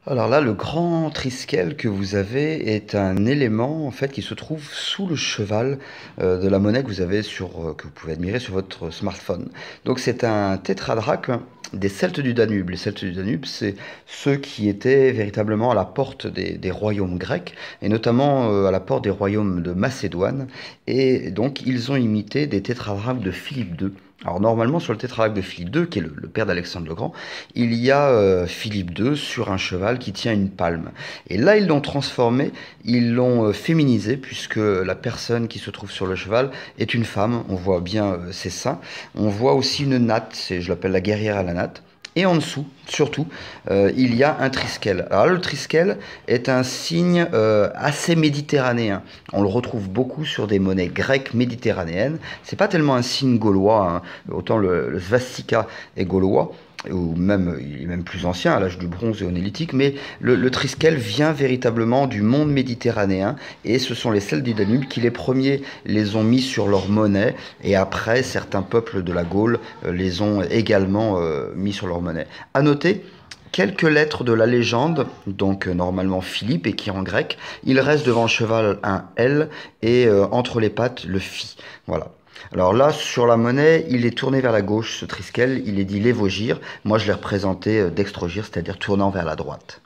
Alors là, le grand triskel que vous avez est un élément en fait qui se trouve sous le cheval de la monnaie que vous avez que vous pouvez admirer sur votre smartphone. Donc c'est un tétradraque des Celtes du Danube. Les Celtes du Danube, c'est ceux qui étaient véritablement à la porte des royaumes grecs et notamment à la porte des royaumes de Macédoine. Et donc ils ont imité des tétradraques de Philippe II. Alors normalement sur le tétradraque de Philippe II, qui est le père d'Alexandre le Grand, il y a Philippe II sur un cheval qui tient une palme. Et là ils l'ont transformé, ils l'ont féminisé puisque la personne qui se trouve sur le cheval est une femme. On voit bien ses seins. On voit aussi une natte, je l'appelle la guerrière à la natte. Et en dessous, surtout, il y a un triskel. Alors le triskel est un signe assez méditerranéen. On le retrouve beaucoup sur des monnaies grecques méditerranéennes. C'est pas tellement un signe gaulois, hein. Autant le svastika est gaulois, ou même, il est même plus ancien, à l'âge du bronze et au néolithique, mais le triskel vient véritablement du monde méditerranéen, et ce sont les Celtes du Danube qui les premiers les ont mis sur leur monnaie, et après certains peuples de la Gaule les ont également mis sur leur monnaie. À noter quelques lettres de la légende, donc normalement Philippe, et qui en grec, il reste devant le cheval un L, et entre les pattes le Phi. Voilà. Alors là, sur la monnaie, il est tourné vers la gauche, ce triskel, il est dit lévogir. Moi, je l'ai représenté dextrogir, c'est-à-dire tournant vers la droite.